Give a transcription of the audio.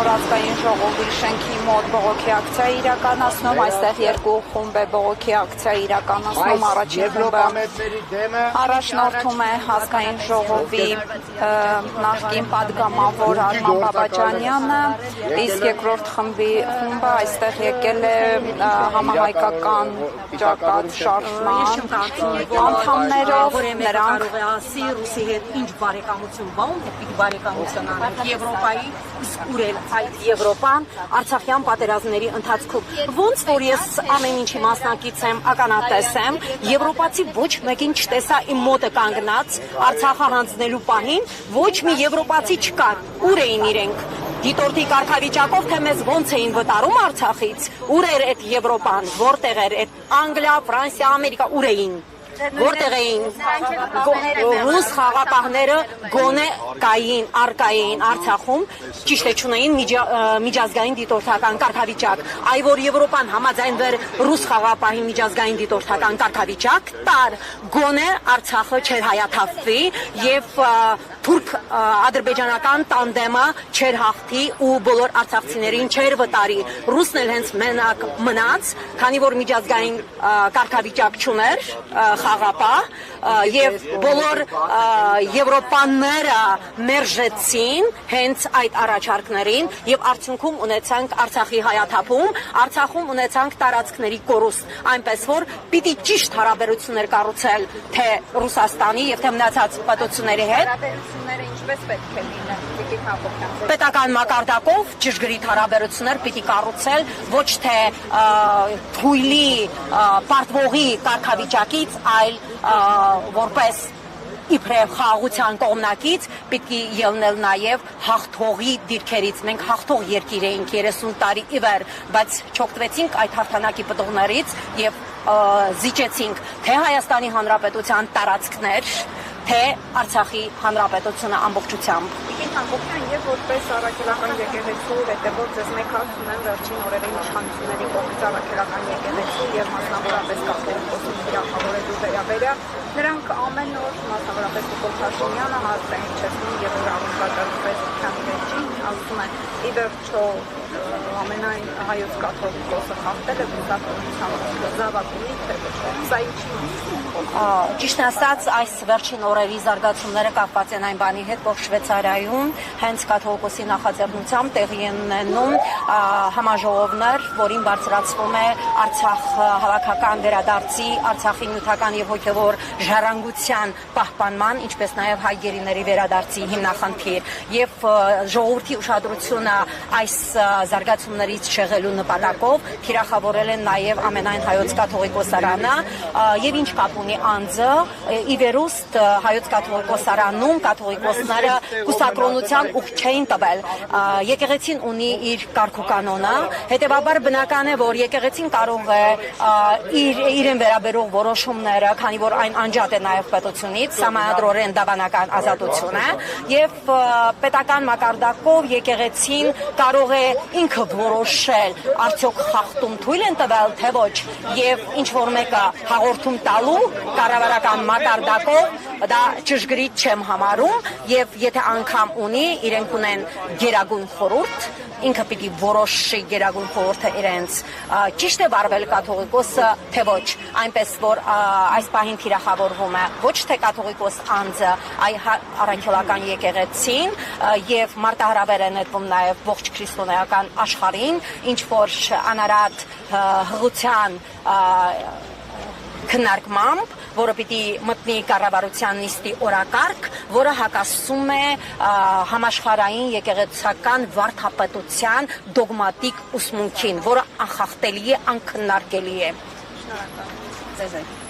ազգային ժողովի շենքի մոտ բողոքի ակցիա իրականացնում, այստեղ երկու խումբ է բողոքի ակցիա իրականացնում, առաջին խումբը առաջնորդում է ազգային ժողովի նախկին падգամավոր Արման Բաբաջանյանը, իսկ երկրորդ խումբը այստեղ եկել է համահայկական ճակատ շարժման անդամներով, նրանք Ռուսի հետ ինչ բարեկամություն բան, դեպի բարեկամություն անենք Եվրոպայի իսկ ուր էլ այդ Եվրոպան Արցախյան պատերազմների ընթացքում ոնց որ ես ամեն ինչի մասնակից եմ, ականատես եմ, եվրոպացի ոչ մեկին չտեսա իմ մոտը կանգնած Արցախը հանձնելու պահին, ոչ մի եվրոպացի չկար, ուր էին իրենք դիտորդի կարգավիճակով, թե մեզ ոնց էին վտարում Արցախից, ուր էր այդ Եվրոպան, որտեղ էր այդ Անգլիա, Ֆրանսիա, Ամերիկա, ուր էին որտեղ էին ռուս խաղապահները գոնե կային, արկային Արցախում, ճիշտ է չունեին միջազգային դիտորդական կարգավիճակ, այ որ Եվրոպան համաձայնվեր ռուս խաղապահի միջազգային դիտորդական կարգավիճակ տար, գոնե Արցախը չէր հայաթափվի եւ թուրք-ադրբեջանական տանդեմը չէր հաղթի ու բոլոր արցախցիներին չէր վտարի, ռուսն էլ հենց մենակ մնաց, քանի որ միջազգային կարգավիճակ չուներ խաղապահ եւ բոլոր եվրոպաները մերժեցին հենց այդ առաջարկներին եւ արդյունքում ունեցանք Արցախի հայաթափում, Արցախում ունեցանք տարածքների կորուստ, այնպես որ պիտի ճիշտ հարաբերություններ կառուցել թե Ռուսաստանի եւ թե մնացած պետությունների հետ հարաբերությունները ինչպես պետք է լինեն պետական մակարդակով ճշգրիտ հարաբերություններ պիտի կառուցել ոչ թե թույլի պարտվողի կարգավիճակից այլ որպես իբրև խաղաղության կողմնակից պիտի ելնել նաև հաղթողի դիրքերից։ Մենք հաղթող երկիր էինք 30 տարի ի վեր, բայց չօգտվեցինք այդ հաղթանակի պտուղներից եւ զիջեցինք թե Հայաստանի Հանրապետության տարածքներ, թե Արցախի Հանրապետությունը ամբողջությամբ։ Իգին Հակոբյան, եւ որպես առաքելական եկեղեցու հետևող ձեզ մեկ հարց ունեմ վերջին օրերի իշխանությունների կողմից առաքելական եկեղեցու եւ մասնավորապես կաթողիկոսի թիրախավորելու վերաբերյալ նրանք ամեն օր մասնավորապես Նիկոլ Փաշինյանը հարցային չեցնում եւ ուրախացած վերջին ասում են ի վերջո ամենայն հայոց կաթողիկոսը խախտել է բուսականության զավակունի թե ոչ սա ինչի Ճիշտ ասած, այս վերջին օրերի զարգացումները կապված են այն բանի հետ, որ Շվեյցարիայում հենց կաթողիկոսի նախաձեռնությամբ տեղի են ունենում համաժողովներ, որին բարձրացվում է Արցախ հավաքական վերադարձի, Արցախի նյութական եւ հոգեվոր ժառանգության պահպանման, ինչպես նաեւ հայ գերիների վերադարձի հիմնախնդիր եւ ժողովրդի ուշադրությունը այս զարգացումներից շեղելու նպատակով թիրախավորել են նաեւ ամենայն հայոց կաթողիկոսարանը եւ ինչ կապ ունի անձը ի վերուստ հայոց կաթողիկոսարանում կաթողիկոսները կուսակրոնության ուղղ չէին տվել եկեղեցին ունի իր կարգուկանոնը հետեւաբար բնական է որ եկեղեցին կարող է իրեն վերաբերող որոշումները քանի որ այն անջատ է նաեւ պետությունից համադրորեն դավանական ազատություն է եւ պետական մակարդակով եկեղեցին կարող է ինքը որոշել արդյոք խախտում թույլ են տվել թե ոչ եւ ինչ որ մեկը հաղորդում տալու կառավարական մակարդակով դա ճշգրիտ չեմ համարում եւ եթե անգամ ունի իրենք ունեն գերագույն խորհուրդ ինքը պիտի որոշի գերագույն խորհուրդը իրենց ճիշտ է վարվել կաթողիկոսը թե ոչ այնպես որ այս պահին թիրախավորվում է ոչ թե կաթողիկոս անձը այլ առաքելական եկեղեցին եւ մարտահրավեր է նետվում նաեւ ողջ քրիստոնեական աշխարհին ինչ որ անարատ հղության քննարկմամբ, որը պիտի մտնի կառավարության նիստի օրակարգ, որը հակասում է համաշխարհային եկեղեցական վարդապետության դոգմատիկ ուսմունքին, որը անխախտելի է, անքննարկելի է։ Շնորհակալ։